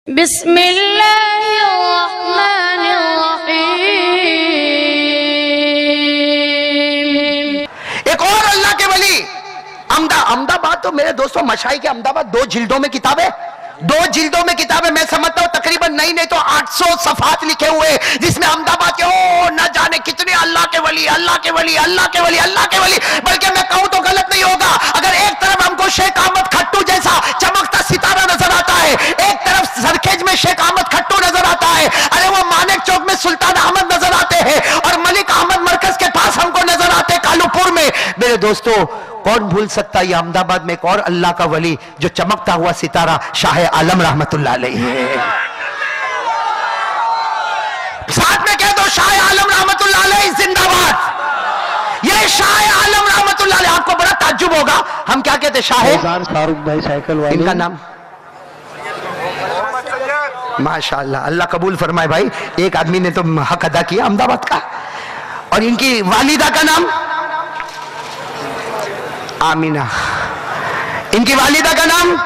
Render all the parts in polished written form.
बिस्मिल्लाहिर्रहमानिर्रहीम। एक और अल्लाह के वली अहमदाबाद, तो मेरे दोस्तों मशाई के अहमदाबाद 2 जिल्दों में किताब है, 2 जिल्दों में किताब है। मैं समझता हूं तकरीबन नहीं तो 800 सफात लिखे हुए, जिसमें अहमदाबाद के ओ न जाने कितने अल्लाह के वली, अल्लाह के वली, अल्लाह के वली, अल्लाह के वली। बल्कि मैं कहूं तो गलत नहीं होगा अगर एक तरफ हमको शेख अहमद खट्टू जैसा चमकता सितारा नजर आता है, एक तरफ सरखेज में शेख अहमद खट्टू नजर आता है, अरे वो मानिक चौक में सुल्तान अहमद नजर आते हैं, और मलिक अहमद मरकज के पास हमको नजर आते कालूपुर में। मेरे दोस्तों, कौन भूल सकता है अहमदाबाद में एक और अल्लाह का वली जो चमकता हुआ सितारा शाह आलम रहमतुल्लाह अलैह है। साथ में कह दो शाह आलम रहमतुल्लाह अलैह जिंदाबाद। ये शाह आलम रहमतुल्लाह अलैह, आपको बड़ा ताज्जुब होगा, हम क्या कहते शाह फारूक भाई साइकिल वाले, इनका नाम माशाअल्लाह अल्लाह कबूल फरमाए भाई। एक आदमी ने तो हक अदा किया अहमदाबाद का। और इनकी वालिदा का नाम आमीना, इनकी वालिदा का नाम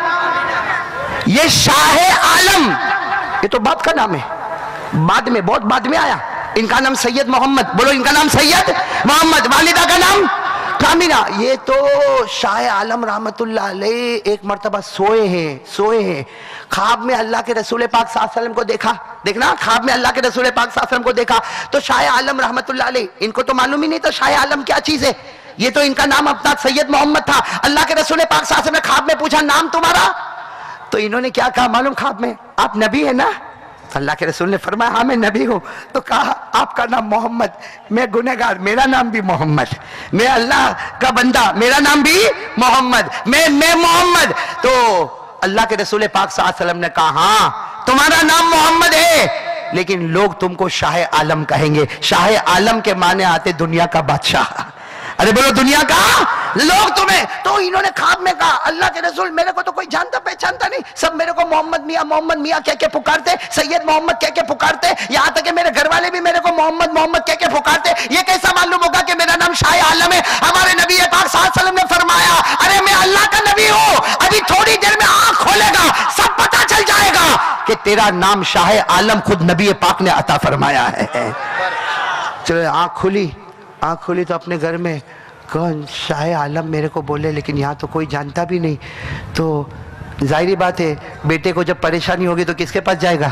ये शाह आलम, ये तो बात का नाम है, बाद में बहुत बाद में आया। इनका नाम सैयद मोहम्मद, बोलो इनका नाम सैयद मोहम्मद, वालिदा का नाम आमीना। ये तो शाह आलम रहमतुल्लाह अलैह एक मर्तबा सोए हैं ख्वाब में अल्लाह के रसूल पाक सल्लल्लाहु अलैहि वसल्लम को देखना ख्वाब में अल्लाह के रसूल पाक सल्लल्लाहु अलैहि वसल्लम को देखा। तो शाह आलम रहमतुल्लाह अलैह, इनको तो मालूम ही नहीं था शाह आलम क्या चीज है। ये तो इनका नाम अपना सैयद मोहम्मद था। अल्लाह के रसूल पाक सल्लल्लाहु अलैहि वसल्लम ने ख्वाब में पूछा नाम तुम्हारा, तो इन्होंने क्या कहा मालूम ख्वाब में, आप नबी है ना। अल्लाह के रसूल ने फरमाया हाँ मैं नबी हूं। तो कहा आपका नाम मोहम्मद, मैं गुनहगार, मेरा नाम भी मोहम्मद, मैं अल्लाह का बंदा, मेरा नाम भी मोहम्मद, मैं मोहम्मद। तो अल्लाह के रसूल पाक सल्लल्लाहु अलैहि वसल्लम ने कहा हाँ तुम्हारा नाम मोहम्मद है, लेकिन लोग तुमको शाह आलम कहेंगे। शाह आलम के माने आते दुनिया का बादशाह, अरे बोलो दुनिया का लोग तुम्हें। तो इन्होंने ख्वाब में कहा अल्लाह के रसूल मेरे को तो कोई जानता पहचानता नहीं, सब मेरे को मोहम्मद मियां कह के पुकारते, सैयद मोहम्मद कह के पुकारते, यहाँ तक कि मेरे घर वाले भी मेरे को मोहम्मद कह के पुकारते। ये कैसा मालूम होगा कि मेरा नाम शाह आलम है। हमारे नबी पाक सल्लल्लाहु अलैहि वसल्लम ने फरमाया अरे मैं अल्लाह का नबी हूं, अभी थोड़ी देर में आंख खोलेगा सब पता चल जाएगा कि तेरा नाम शाह आलम खुद नबी पाक ने अता फरमाया है। चलो आंख खुली तो अपने घर में कौन शाह आलम मेरे को बोले, लेकिन यहाँ तो कोई जानता भी नहीं। तो जाहिर बात है बेटे को जब परेशानी होगी तो किसके पास जाएगा,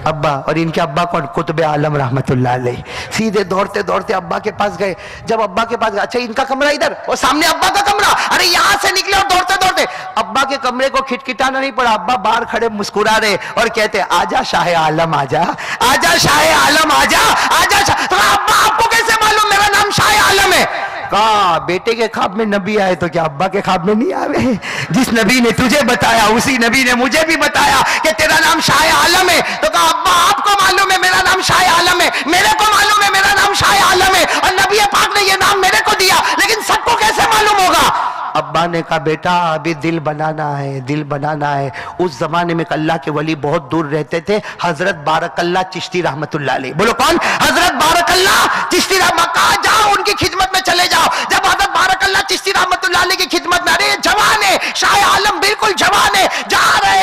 अब्बा। और इनके अब्बा कौन, कुतुब आलम रहमतुल्लाह अलैह। सीधे दौड़ते दौड़ते अब्बा के पास गए। जब अब्बा के पास गए, अच्छा इनका कमरा इधर और सामने अब्बा का कमरा, अरे यहाँ से निकले और दौड़ते दौड़ते अब्बा के कमरे को खिटखिटाना नहीं पड़ा। अब्बा बाहर खड़े मुस्कुरा रहे और कहते आजा शाह आलम आजा, आजा शाह आलम आजा, आजा। तो अब्बा आपको कैसे मालूम मेरा नाम शाह आलम है? कहा बेटे के ख्वाब में नबी आए तो क्या अब्बा के ख्वाब में नहीं आए? जिस नबी ने तुझे बताया उसी नबी ने मुझे भी बताया कि तेरा नाम शाह आलम है। तो कहा अब्बा आपको मालूम है मेरा नाम शाह आलम है, मेरे को मालूम है मेरा नाम शाह आलम है, और नबी पाक ने ये नाम मेरे को दिया, लेकिन सबको कैसे मालूम होगा? अब्बा ने कहा बेटा अभी दिल बनाना है। उस जमाने में अल्लाह के वली बहुत दूर रहते थे, हजरत बारकल्ला चिश्ती रहमतुल्लाह अलैह। बोलो कौन? हजरत बारकल्ला चिश्ती रहमतुल्लाह। जाओ उनकी खिदमत में चले जाओ। जब हजरत बारकल्ला चिश्ती रहमतुल्लाह अलैह की खिदमत में, अरे जवान है शाह आलम, बिल्कुल जवान है, जा रहे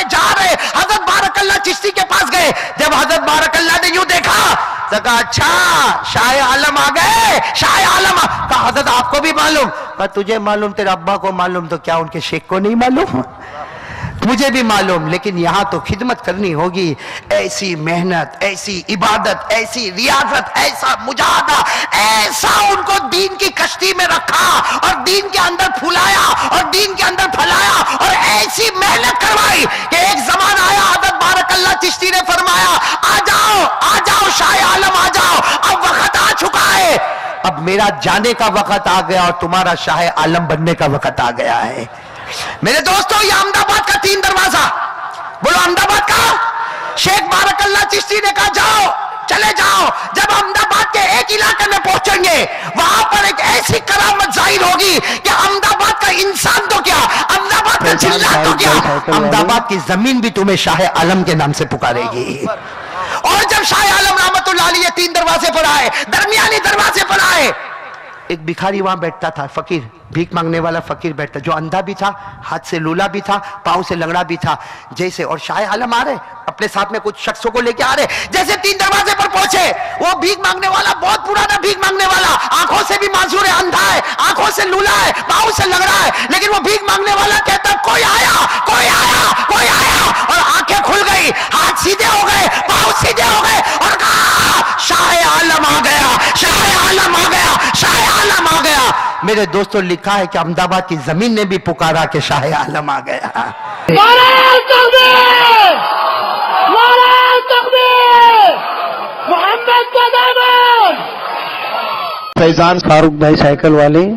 हजरत बारकल्ला चिश्ती के पास गए। जब हजरत बारकल्ला ने यूं देखा तो कहा अच्छा शाह आलम आ गए, शाह आलम। कहा हजरत आपको भी मालूम? कहा तुझे मालूम, तेरे अब्बा को मालूम, तो क्या उनके शेख को नहीं मालूम? मुझे भी मालूम, लेकिन यहाँ तो खिदमत करनी होगी। ऐसी मेहनत, ऐसी इबादत, ऐसी रियाजत, ऐसा मुजाहदा, ऐसा उनको दीन की कश्ती में रखा और दीन के अंदर फुलाया और दीन के अंदर फैलाया और ऐसी मेहनत करवाई कि एक जमाना आया हज़रत बारकल्ला चिश्ती ने फरमाया आ जाओ शाह आलम आ जाओ, अब वक्त आ चुका है, अब मेरा जाने का वक्त आ गया और तुम्हारा शाह आलम बनने का वक्त आ गया है। मेरे दोस्तों ये अहमदाबाद का 3 दरवाजा, बोलो अहमदाबाद का। शेख बारकल्ला चिश्ती ने कहा जाओ, चले जाओ। जब अहमदाबाद के एक इलाके में पहुंचेंगे वहां पर एक ऐसी करामत जाहिर होगी कि अहमदाबाद का इंसान तो क्या, अहमदाबाद का जिला तो क्या, अहमदाबाद की जमीन भी तुम्हें शाह आलम के नाम से पुकारेगी। और जब शाह आलम रहमतुल्लाह अलैह 3 दरवाजे पर आए, दरमियानी दरवाजे पर आए, एक भिखारी वहां बैठता था, फकीर, भीख मांगने वाला फकीर बैठता, जो अंधा भी था, हाथ से लूला भी था, पांव से लंगड़ा भी था जैसे। और शाह आलम आ रहे, अपने साथ में कुछ शख्सों को लेके आ रहे। जैसे 3 दरवाजे पर पहुंचे, वो भीख मांगने वाला, बहुत पुराना भीख मांगने वाला, आंखों से भी माजूर है, अंधा है, आंखों से लूला है, पांव से लंगड़ा है, लेकिन वो भीख मांगने वाला कहता कोई आया, कोई आया, कोई आया। और आंखें खुल गई, हाथ सीधे हो गए, पांव सीधे हो गए, और कहा शाह आलम आ गया, शाह आलम आ गया, शाह आलम आ गया। मेरे दोस्तों, लिखा है कि अहमदाबाद की जमीन ने भी पुकारा कि शाह आलम आ गया। नारे तकबीर! नारे तकबीर! मोहम्मद का दामन! फैजान फारूक भाई साइकिल वाले।